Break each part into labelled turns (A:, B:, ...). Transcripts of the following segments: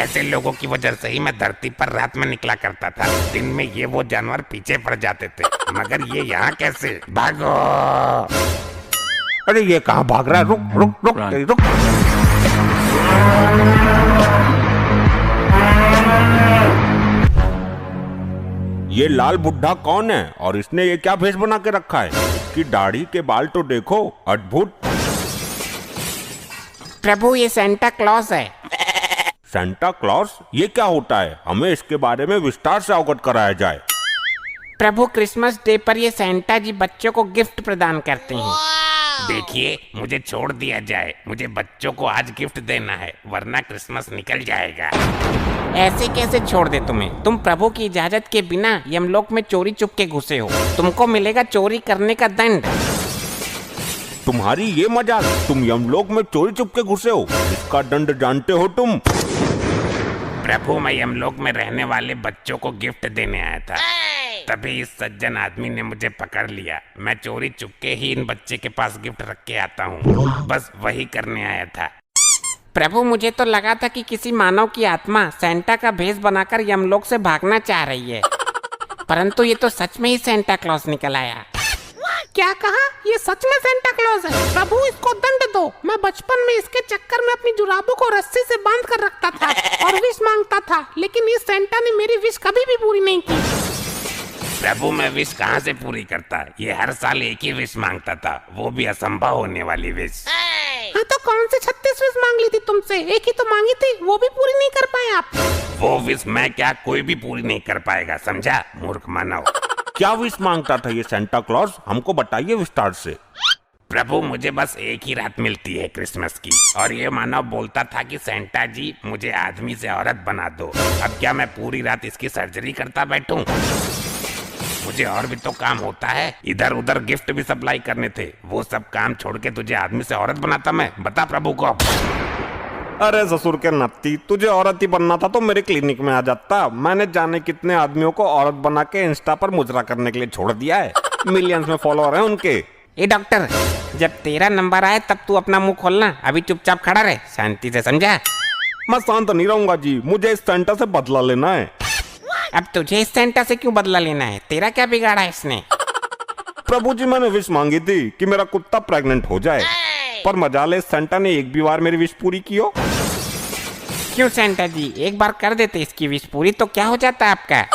A: ऐसे लोगों की वजह से ही मैं धरती पर रात में निकला करता था। दिन में ये वो जानवर पीछे पड़ जाते थे, मगर ये यहाँ कैसे? भागो!
B: अरे ये कहाँ भाग रहा है? रुक रुक रुक रुक। ये लाल बुड्ढा कौन है और इसने ये क्या भेष बना के रखा है? इसकी दाढ़ी के बाल तो देखो, अद्भुत।
C: प्रभु ये सेंटा क्लॉज है।
B: Santa Claus? ये क्या होता है? हमें इसके बारे में विस्तार से अवगत कराया जाए।
C: प्रभु क्रिसमस डे पर ये सेंटा जी बच्चों को गिफ्ट प्रदान करते हैं।
A: देखिए, मुझे छोड़ दिया जाए, मुझे बच्चों को आज गिफ्ट देना है, वरना क्रिसमस निकल जाएगा।
C: ऐसे कैसे छोड़ दे तुम्हें? तुम प्रभु की इजाजत के बिना यमलोक में चोरी चुपके घुसे हो, तुमको मिलेगा चोरी करने का दंड।
B: तुम्हारी ये मजाल, तुम यमलोक में चोरी चुपके घुसे हो, इसका दंड जानते हो तुम?
A: प्रभु, मैं यमलोक में रहने वाले बच्चों को गिफ्ट देने आया था, तभी इस सज्जन आदमी ने मुझे पकड़ लिया। मैं चोरी चुपके ही इन बच्चे के पास गिफ्ट रख के आता हूँ, बस वही करने आया था।
C: प्रभु मुझे तो लगा था कि किसी मानव की आत्मा सेंटा का भेष बनाकर यमलोक से भागना चाह रही है, परंतु ये तो सच में ही सेंटा क्लॉज निकल आया।
D: क्या कहा? ये सच में सेंटा क्लॉज है? प्रभु इसको दंड दो। मैं बचपन में इसके चक्कर में अपनी जुराबों को रस्सी से बांध कर रखता था और विश मांगता था, लेकिन इस सेंटा ने मेरी विश कभी भी पूरी नहीं की।
A: प्रभु, मैं विश कहाँ से पूरी करता? ये हर साल एक ही विश मांगता था, वो भी असंभव होने वाली विश।
D: हाँ तो कौन से 36 विश मांग ली थी तुमसे? एक ही तो मांगी थी, वो भी पूरी नहीं कर पाए आप।
A: वो विश मैं क्या, कोई भी पूरी नहीं कर पाएगा, समझा मूर्ख मानव।
B: क्या विश मांगता था ये सेंटा क्लॉज? हमको बताइए विस्तार से।
A: प्रभु, मुझे बस एक ही रात मिलती है क्रिसमस की, और ये मानव बोलता था कि सेंटा जी मुझे आदमी से औरत बना दो। अब क्या मैं पूरी रात इसकी सर्जरी करता बैठूं? मुझे और भी तो काम होता है, इधर उधर गिफ्ट भी सप्लाई करने थे, वो सब काम छोड़ के तुझे आदमी से औरत बनाता मैं? बता प्रभु को।
B: अरे ससुर के नत्ती, तुझे औरत ही बनना था तो मेरे क्लिनिक में आ जाता। मैंने जाने कितने आदमियों को औरत बना के इंस्टा पर मुजरा करने के लिए छोड़ दिया है, मिलियंस में फॉलोअर हैं उनके।
C: ए डॉक्टर, जब तेरा नंबर आए तब तू अपना मुंह खोलना, अभी चुपचाप खड़ा रहे, शांति से, समझा?
B: मैं शांत नहीं रहूंगा जी, मुझे इस सेंटा से बदला लेना है।
C: अब तुझे इस सेंटा से क्यों बदला लेना है? तेरा क्या बिगाड़ा है इसने?
B: प्रभु जी, मैंने विश मांगी थी कि मेरा कुत्ता प्रेग्नेंट हो जाए, पर मजाले इस सेंटा ने एक भी बार मेरी विश पूरी की हो।
C: क्यों सेंटा जी, एक बार कर देते इसकी विश पूरी तो क्या हो जाता है आपका?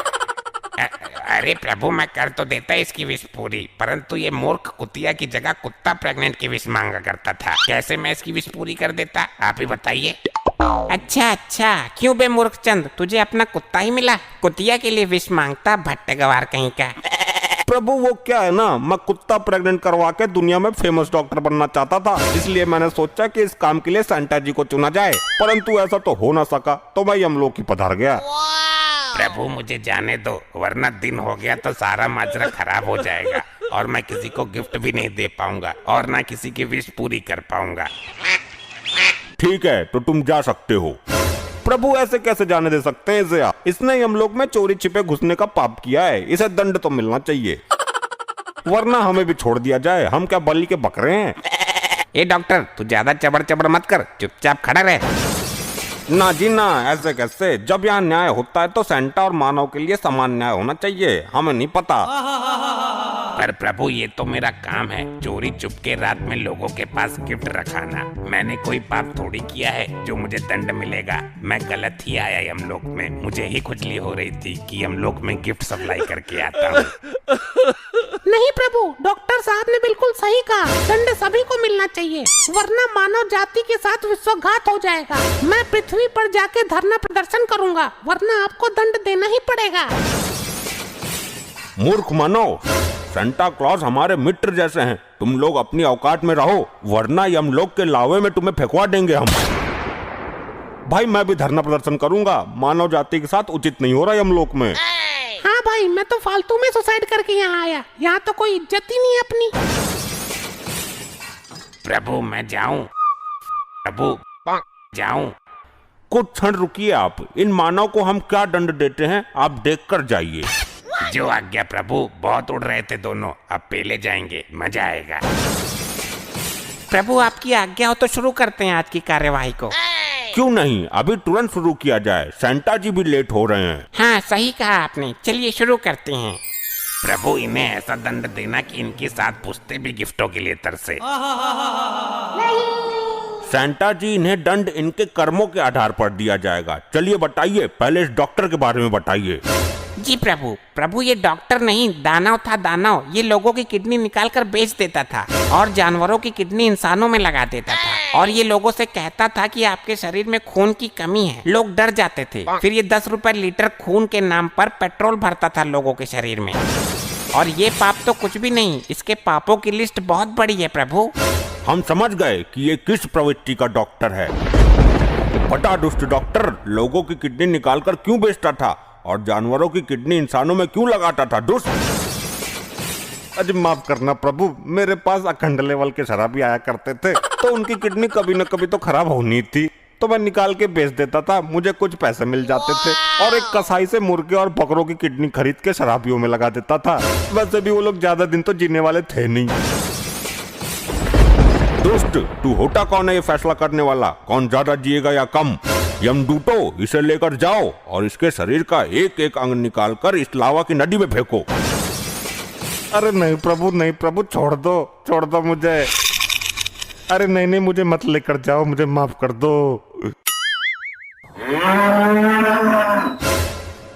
A: अरे प्रभु, मैं कर तो देता इसकी विश पूरी, परंतु ये मूर्ख कुतिया की जगह कुत्ता प्रेग्नेंट की विश मांगा करता था। कैसे मैं इसकी विश पूरी कर देता, आप ही बताइए।
C: अच्छा, क्यों बे मूर्खचंद, तुझे अपना कुत्ता ही मिला, कुतिया के लिए विश मांगता, भट्ट गवार कहीं का।
B: प्रभु वो क्या है ना, मैं कुत्ता प्रेग्नेंट करवा के दुनिया में फेमस डॉक्टर बनना चाहता था, इसलिए मैंने सोचा कि इस काम के लिए सेंटा जी को चुना जाए, परंतु ऐसा तो हो ना सका, तो मैं यमलोक ही पधार गया।
A: प्रभु मुझे जाने दो, वरना दिन हो गया तो सारा माजरा खराब हो जाएगा, और मैं किसी को गिफ्ट भी नहीं दे पाऊंगा, और ना किसी की विश पूरी कर पाऊंगा।
B: ठीक है, तो तुम जा सकते हो। प्रभु ऐसे कैसे जाने दे सकते हैं इसे? इसने यमलोक में चोरी छिपे घुसने का पाप किया है, इसे दंड तो मिलना चाहिए, वरना हमें भी छोड़ दिया जाए, हम क्या बलि के बकरे हैं?
C: ए डॉक्टर, तू ज्यादा चबड़ मत कर, चुपचाप खड़ा रहे।
B: ना जी ना, ऐसे कैसे? जब यहाँ न्याय होता है तो सेंटा और मानव के लिए समान न्याय होना चाहिए, हमें नहीं पता।
A: पर प्रभु, ये तो मेरा काम है, चोरी चुपके रात में लोगों के पास गिफ्ट रखाना। मैंने कोई पाप थोड़ी किया है जो मुझे दंड मिलेगा। मैं गलत ही आया यमलोक में, मुझे ही खुजली हो रही थी कि यमलोक में गिफ्ट सप्लाई करके आता हूँ।
D: नहीं प्रभु, डॉक्टर साहब ने बिल्कुल सही कहा, दंड सभी को मिलना चाहिए, वरना मानव जाति के साथ विश्वघात हो जाएगा। मैं पृथ्वी पर जाके धरना प्रदर्शन करूंगा, वरना आपको दंड देना ही पड़ेगा।
B: मूर्ख मानव, सेंटा क्लॉज हमारे मित्र जैसे हैं, तुम लोग अपनी औकात में रहो, वरना यमलोक के लावे में तुम्हें फेंकवा देंगे हम। भाई मैं भी धरना प्रदर्शन करूंगा, मानव जाति के साथ उचित नहीं हो रहा यमलोक में।
D: हाँ भाई, मैं तो फालतू में सुसाइड करके यहाँ आया, यहाँ तो कोई इज्जत ही नहीं है अपनी।
A: प्रभु मैं जाऊं? प्रभु जाऊं?
B: कुछ क्षण रुकिए आप, इन मानव को हम क्या दंड देते हैं आप देख कर जाइए।
A: जो आज्ञा प्रभु, बहुत उड़ रहे थे दोनों, अब पहले जाएंगे, मजा आएगा।
C: प्रभु आपकी आज्ञा हो तो शुरू करते हैं आज की कार्यवाही को।
B: क्यों नहीं, अभी तुरंत शुरू किया जाए, सेंटा जी भी लेट हो रहे हैं।
C: हाँ सही कहा आपने, चलिए शुरू करते हैं।
A: प्रभु इन्हें ऐसा दंड देना कि इनके साथ पुश्ते भी गिफ्टों के लिए तरसे।
B: सेंटा जी, इन्हें दंड इनके कर्मों के आधार पर दिया जाएगा। चलिए बताइए, पहले इस डॉक्टर के बारे में बताइए।
C: जी प्रभु, प्रभु ये डॉक्टर नहीं दानव था, दानव। ये लोगों की किडनी निकाल कर बेच देता था और जानवरों की किडनी इंसानों में लगा देता था, और ये लोगों से कहता था कि आपके शरीर में खून की कमी है। लोग डर जाते थे। फिर ये 10 रुपए लीटर खून के नाम पर पेट्रोल भरता था लोगों के शरीर में। और ये पाप तो कुछ भी नहीं, इसके पापों की लिस्ट बहुत बड़ी है प्रभु।
B: हम समझ गए कि ये किस प्रवृत्ति का डॉक्टर है। बड़ा दुष्ट डॉक्टर लोगों की किडनी निकालकर क्यों बेचता था और जानवरों की किडनी इंसानों में क्यों लगाता था? दुष्ट। अजी माफ करना प्रभु, मेरे पास अखंड लेवल के शराबी आया करते थे, तो उनकी किडनी कभी न कभी तो खराब होनी थी, तो मैं निकाल के बेच देता था, मुझे कुछ पैसे मिल जाते थे, और एक कसाई से मुर्गे और बकरों की किडनी खरीद के शराबियों में लगा देता था। वैसे भी वो लोग ज्यादा दिन तो जीने वाले थे नहीं। दोस्त, तू होता कौन है ये फैसला करने वाला, कौन ज्यादा जिएगा या कम? यमदूतो, इसे लेकर जाओ और इसके शरीर का एक एक अंग निकालकर इस लावा की नदी में फेंको। अरे नहीं प्रभु, नहीं प्रभु, छोड़ दो मुझे। अरे नहीं, मुझे मत लेकर जाओ, मुझे माफ कर दो।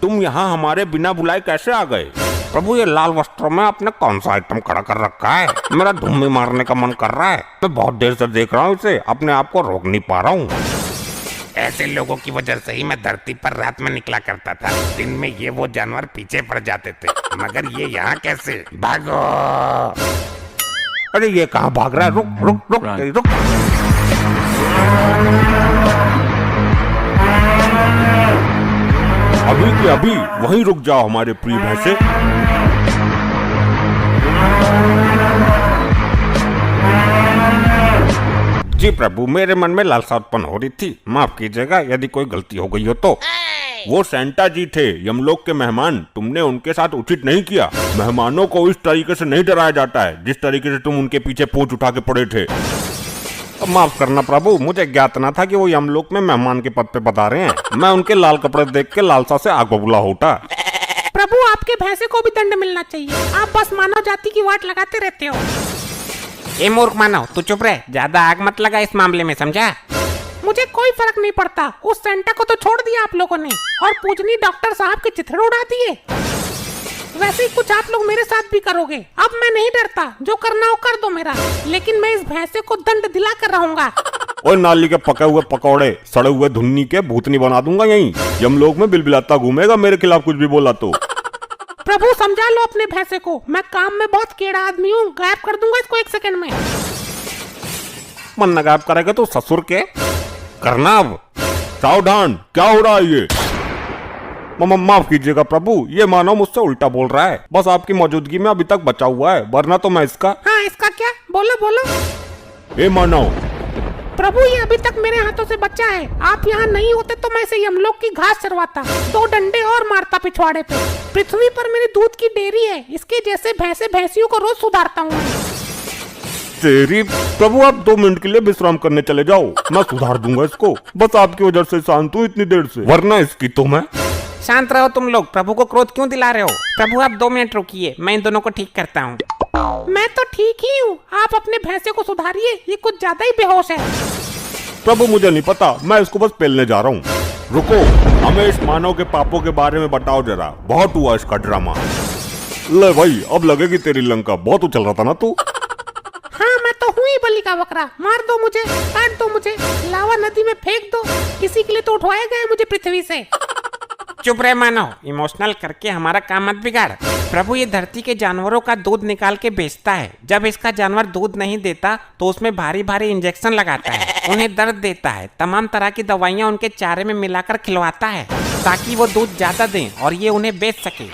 B: तुम यहाँ हमारे बिना बुलाए कैसे आ गए?
A: प्रभु ये लाल वस्त्रों में आपने कौन सा आइटम खड़ा कर रखा है? मेरा धुम्मी मारने का मन कर रहा है। मैं बहुत देर से देख रहा हूँ इसे, अपने आप को रोक नहीं पा रहा हूँ। ऐसे लोगों की वजह से ही मैं धरती पर रात में निकला करता था। दिन में ये वो जानवर पीछे पड़ जाते थे, मगर ये यहाँ कैसे? भागो!
B: अरे ये कहाँ भाग रहा है? रुक। अभी के अभी वहीं रुक जाओ हमारे प्रिय भैंसे। जी प्रभु, मेरे मन में लालसा उत्पन्न हो रही थी, माफ कीजिएगा यदि कोई गलती हो गई हो तो। वो सेंटा जी थे, यमलोक के मेहमान, तुमने उनके साथ उचित नहीं किया। मेहमानों को इस तरीके से नहीं डराया जाता है जिस तरीके से तुम उनके पीछे पूंछ उठा के पड़े थे। माफ करना प्रभु, मुझे ज्ञात न था कि वो यमलोक में मेहमान के पद पे बता रहे हैं। मैं उनके लाल कपड़े देख के लालसा से आग बबूला होता।
D: प्रभु, आपके भैंसे को भी दंड मिलना चाहिए, आप बस मानव जाति की वाट लगाते रहते हो।
C: ए मूर्ख मानव, तू चुप रहे, ज्यादा आग मत लगा इस मामले में, समझा?
D: मुझे कोई फर्क नहीं पड़ता, उस सेंटा को तो छोड़ दिया आप लोगों ने और पूजनी डॉक्टर साहब के चिथड़े उड़ा दिए। वैसे ही कुछ आप लोग मेरे साथ भी करोगे। अब मैं नहीं डरता, जो करना हो कर दो मेरा, लेकिन मैं इस भैंसे को दंड दिला कर रहूंगा।
B: ओए नाली के पके हुए पकौड़े, सड़े हुए धुन्नी के भूतनी बना दूंगा यहीं। यमलोक में बिलबिलाता घूमेगा मेरे खिलाफ कुछ भी बोला तो।
D: प्रभु समझा लो अपने भैंसे को, मैं काम में बहुत केड़ा आदमी हूँ, गायब कर दूंगा इसको 1 सेकंड में।
B: मन गायब करेगा तो ससुर के करना। अब सावधान, क्या हो रहा है ये? माफ कीजिएगा प्रभु, ये मानव मुझसे उल्टा बोल रहा है, बस आपकी मौजूदगी में अभी तक बचा हुआ है, वरना तो मैं इसका।
D: हाँ इसका क्या? बोलो।
B: ए मानव।
D: प्रभु ये अभी तक मेरे हाथों से बचा है, आप यहाँ नहीं होते तो मैं इसे यमलोक की घास चरवाता, 2 डंडे और मारता पिछवाड़े पे। पृथ्वी पर मेरी दूध की डेयरी है, इसके जैसे भैंसे भैंसियों को रोज सुधारता हूँ।
B: तेरी प्रभु, आप 2 मिनट के लिए विश्राम करने चले जाओ, मैं सुधार दूंगा इसको। बस आपकी वजह से शांत हूँ इतनी देर से, वरना इसकी तो मैं।
C: शांत रहो तुम लोग, प्रभु को क्रोध क्यों दिला रहे हो? प्रभु आप 2 मिनट रुकिए, मैं इन दोनों को ठीक करता हूँ।
D: मैं तो ठीक ही हूँ, आप अपने भैंसे को सुधारिए, ये कुछ ज्यादा ही बेहोश है।
B: प्रभु मुझे नहीं पता, मैं इसको बस पेलने जा रहा हूँ। रुको, हमें इस मानव के पापों के बारे में बताओ जरा, बहुत हुआ इसका ड्रामा। ले भाई, अब लगेगी तेरी लंका, बहुत उछल रहा था ना तू।
D: हाँ मैं तो हूँ ही बलि का बकरा, मार दो मुझे, काट दो मुझे, लावा नदी में फेंक दो, किसी के लिए तो उठवाया गया मुझे पृथ्वी से।
C: चुप रहे मानव, इमोशनल करके हमारा काम मत बिगाड़। प्रभु ये धरती के जानवरों का दूध निकाल के बेचता है। जब इसका जानवर दूध नहीं देता तो उसमें भारी भारी इंजेक्शन लगाता है, उन्हें दर्द देता है, तमाम तरह की दवाइयाँ उनके चारे में मिलाकर खिलवाता है ताकि वो दूध ज्यादा दें और ये उन्हें बेच सके।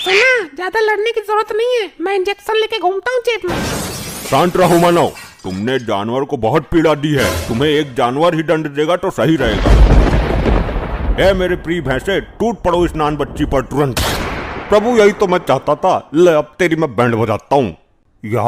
D: सुना, ज्यादा लड़ने की जरूरत नहीं है, मैं इंजेक्शन लेके घूमता हूँ जेब में।
B: शांत रहो मानव, तुमने जानवर को बहुत पीड़ा दी है, तुम्हें एक जानवर ही दंड देगा तो सही रहेगा। ए मेरे प्रिय भैंसे, टूट पड़ो इस नान बच्ची पर तुरंत। प्रभु यही तो मैं चाहता था, ले अब तेरी मैं बैंड बजाता हूँ। या